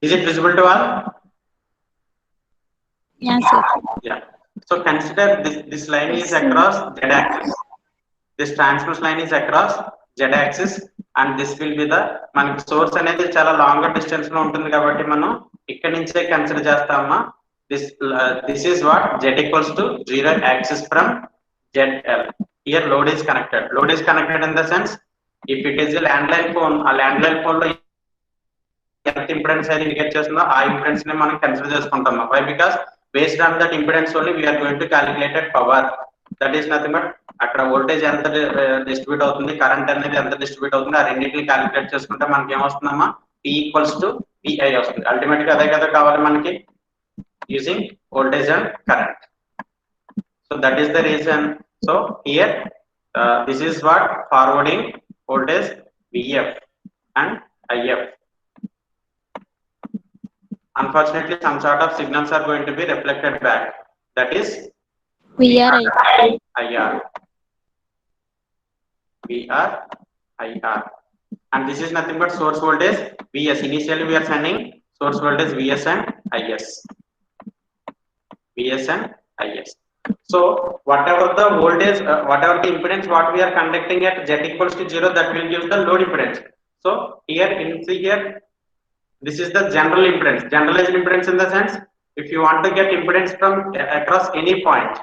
Is it visible to all? Yeah, sir. Yeah. So consider this line Yes, is sir. across z axis. This transmission line is across z axis, and this will be the మనకి source అనేది చాలా longer distance లో ఉంటుంది కాబట్టి మనం ఇక్కడ నుంచే consider చేస్తామా. This is what z equals to 0 axis from ZL. Here load is connected. Load is connected in the sense, if it is a landline phone, ఆ landline phone లో ఎంత ఇంపిడెన్స్ అయితే ఇండికేట్ చేస్తుందో ఆ ఇంపిడెన్స్ ని మనం consider చేసుకుంటాం. Why because based on that impedance only we are going to calculated power. That is nothing but అక్కడ వోల్టేజ్ ఎంత డిస్ట్రిబ్యూట్ అవుతుంది, కరెంట్ అనేది ఎంత డిస్ట్రిబ్యూట్ అవుతుంది, ఆ రెండింటిని క్యాలిక్యులేట్ చేసుకుంటే మనకి ఏమొస్తుందమ్మా, P ఈక్వల్స్ టు VI వస్తుంది. అల్టిమేట్ గా అదే కదా కావాలి మనకి, using voltage and current. So that is the reason. So here this is what forwarding voltage VF and IF. Unfortunately, some sort of signals are going to be reflected back. That is VR. IR. VR, IR. And this is nothing but source voltage VS. Initially, we are sending source voltage VS and IS. VS and IS. So, whatever the voltage, whatever the impedance, what we are conducting at Z equals to 0, that will give the load impedance. So, here, this is the general impedance. Generalized impedance in the sense, if you want to get impedance from across any point,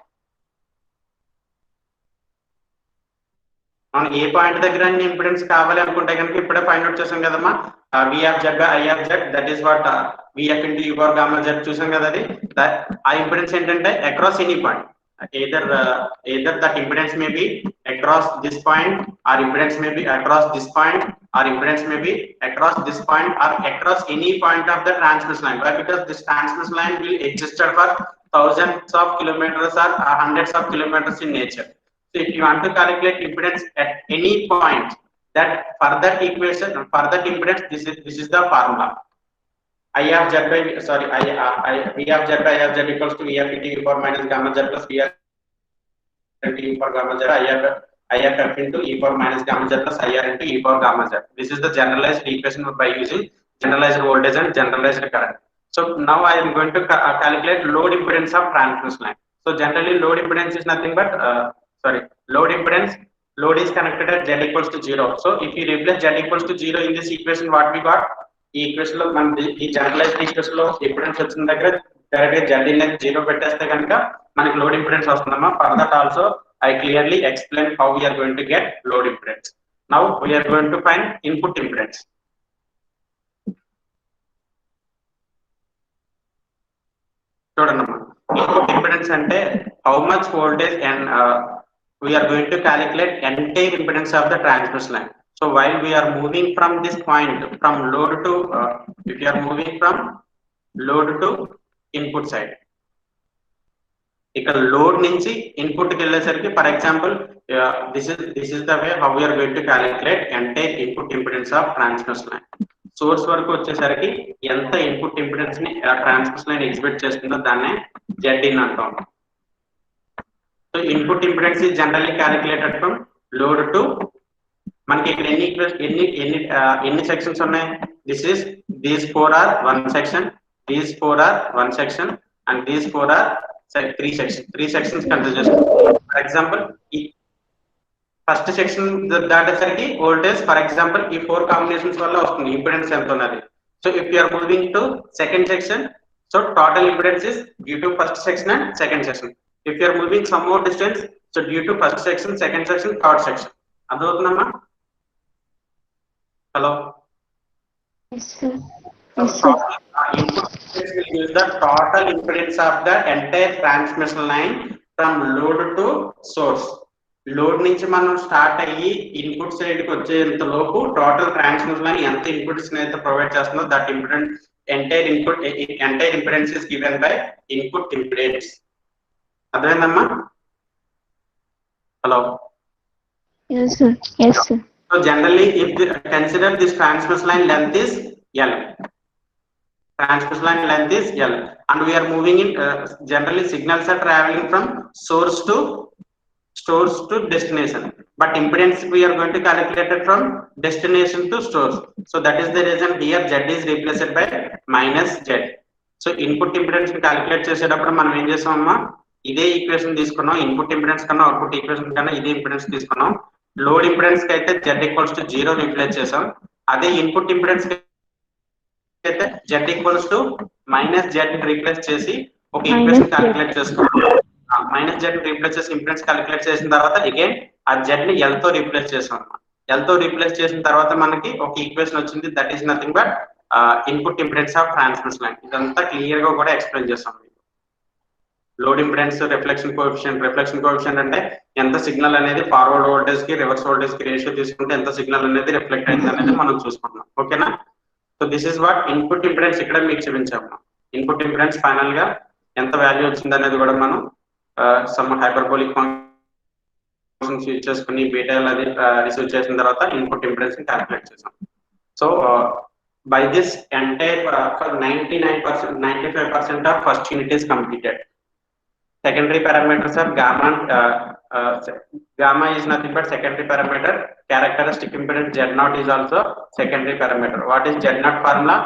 మనం ఏ point దగ్గర impedance కావాలి అనుకుంటే కనుక ఇప్పుడే find out చేసాం కదమ్మా, VF by IF z, that is what VF into U power gamma z చూసాం కదా. అది ఆ ఇంపిడెన్స్ ఏంటంటే across any point, either that impedance may be across this point, or impedance may be across this point, or impedance may be across this point, or across any point of the transmission line. Why? Because this transmission line will exist for thousands of kilometers or hundreds of kilometers in nature. So if you want to calculate impedance at any point, that for that equation, for that impedance, this is the formula. I of z by, sorry, V of z by I of z equals to VF into U power minus gamma z plus VF into U power gamma z, IF into E power minus gamma z plus IR into E power gamma z. This is the generalized equation by using generalized voltage and generalized current. So now I am going to calculate load impedance of transmission line. So generally load impedance is nothing but load impedance, load is connected at z equals to 0. So if you replace z equals to 0 in this equation, what we got, ఈ equation లో మనకి ఈ generalized equation లో impedance వచ్చిన దగ్గర direct గా z అనేది 0 పెట్టేస్తే కనుక మనకి లోడ్ ఇంపిడెన్స్ వస్తుందమ్మా. For that also I clearly explain how we are going to get load impedance. Now we are going to find input impedance. చూడండమ్మా, ఇన్పుట్ ఇంపిడెన్స్ అంటే how much voltage and we are going to calculate entire impedance of the transmission line. So while we are moving from this point, from load to if you are moving from load to input side, ఇక్కడ load నుంచి input కి వెళ్ళేసరికి, for example this is the way how we are going to calculate entire input impedance of transmission line. Source వరకు వచ్చేసరికి ఎంత input impedance ని transmission line exhibit చేస్తుందో దాన్నే Zin అంటాం. So input impedance is generally calculated from load to, మనకి ఇక్కడ ఎన్ని సెక్షన్స్ ఉన్నాయి, these 4 are one section, these 4 are one section, and these 4 are three sections consider చేసుకోండి. ఫర్ ఎగ్జాంపుల్ ఈ ఫస్ట్ సెక్షన్ దాటేసరికి వోల్టేజ్, ఫర్ ఎగ్జాంపుల్ ఈ 4 combinations వల్ల వస్తుంది ఇంపిడెన్స్ ఎంత ఉన్నది. So if you are moving to second section, so total impedance is due to first section and second section. If you are moving some more distance, so due to first section, second section, third section. అదవుతుందమ్మా? Hello? Yes, sir. So input will use the total impedance of the entire transmission line from load to source. Load నుంచి మనం start అయ్యి input side కి వచ్చేంత లోపు total transmission line ఎంత inputs అయితే provide చేస్తుందో that impedance entire impedance is given by input impedance. అర్థమైందమ్మా? Hello? Yes, sir. Yes, sir. So generally, if consider this transmission line length is L. Transmission line length is L, and we are moving in. Generally, signals are traveling from source to destination, but impedance we are going to calculate it from destination to source. So that is the reason here Z is replaced by minus Z. So input impedance calculate చేసేటప్పుడు మనం ఏం చేసామమ్మా, ఇదే equation తీసుకున్నాం. Input impedance కన్నా output equation కన్నా ఇదే impedance తీసుకున్నాం. Load impedance కి అయితే Z ఈక్వల్స్ టు 0 రీప్లేస్ చేసాం. అదే ఇన్పుట్ ఇంపిడెన్స్ అయితే Z equals to minus Z replace చేసి ఒక ఈక్వేషన్ క్యాలిక్యులేట్ చేసుకున్నాం. మైనస్ Z రీప్లేస్ చేసి ఇంపిడెన్స్ క్యాలిక్యులేట్ చేసిన తర్వాత అగైన్ ఆ Z ని L తో రీప్లేస్ చేసాం. L తో రీప్లేస్ చేసిన తర్వాత మనకి ఒక ఈక్వేషన్ వచ్చింది. That is nothing but input impedance of transmission line. ఇదంతా క్లియర్ గా కూడా ఎక్స్ప్లెయిన్ చేస్తాం. లోడ్ ఇంపిడెన్స్, రిఫ్లెక్షన్ కోఎఫిషియంట్ అంటే ఎంత సిగ్నల్ అనేది ఫార్వర్డ్ వోల్టేజ్ కి రివర్స్ వోల్టేజ్ కి రేషియో తీసుకుంటే ఎంత సిగ్నల్ అనేది రిఫ్లెక్ట్ అయింది అనేది మనం చూసుకుంటున్నాం. ఓకేనా? So this is what input impedance ఇక్కడ మీకు చూపించాము. ఇన్పుట్ ఇంపిడెన్స్ ఫైనల్ గా ఎంత వాల్యూ వచ్చింది అనేది కూడా మనం సమ్ హైపర్బోలిక్ ఫంక్షన్స్ యూజ్ చేసుకుని బీటా అది రిసీవ్ చేసిన తర్వాత ఇన్పుట్ ఇంపిడెన్స్ ని క్యాలిక్యులేట్ చేసాం. So by this entire 99%, 95% of first unit is completed. Secondary parameters are gamma is nothing but secondary parameter. Characteristic impedance Z0 is also secondary parameter. What is Z0 formula?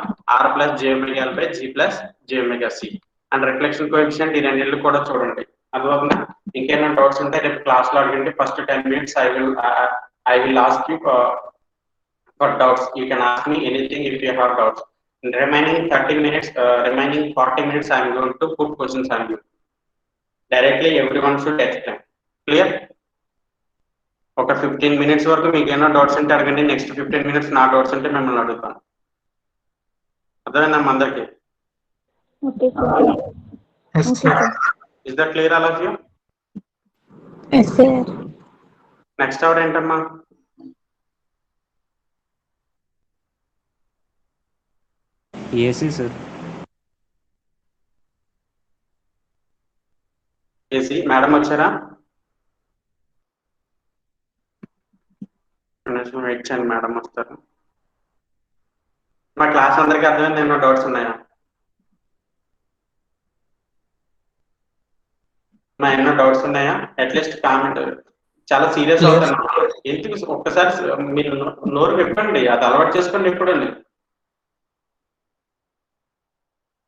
R plus j omega L by G plus j omega C. And reflection coefficient in రెండిళ్ళు కూడా చూడండి. అదొకనా ఇంకేమైనా doubts ఉంటే రేపు class లో అడగండి. First 10 minutes I will ask you for doubts. You can ask me anything if you have doubts. In remaining 30 minutes, remaining 40 minutes, I am going to put questions on you. Directly, everyone should explain. Clear? Okay, 15 minutes వరకు మీకు ఏమైనా doubts ఉంటే అడగండి. Next 15 minutes నా doubts ఉంటే మిమ్మల్ని అడుగుతాను. అర్థమైందా అందరికి? Okay, sir. Yes, sir. Is that clear all of you? Yes, sir. Next hour ఏంటమ్మా? AC, sir. ఏసీ మేడం వచ్చారా? వెయిట్ చేయండి, మేడం వస్తారు. మా క్లాస్ అందరికీ అర్థమైంది. ఏమైనా డౌట్స్ ఉన్నాయా? ఏమైనా డౌట్స్ ఉన్నాయా? At least comment. చాలా సీరియస్ అవుతాను. ఎందుకు ఒక్కసారి మీరు నోరు విప్పండి, అది అలవాటు చేసుకోండి. ఎప్పుడండి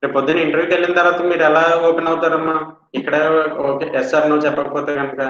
రేపు పొద్దున్న ఇంటర్వ్యూకి వెళ్ళిన తర్వాత మీరు ఎలా ఓపెన్ అవుతారమ్మా? ఇక్కడ ఓకే ఎస్ఆర్ నువ్వు చెప్పకపోతే కనుక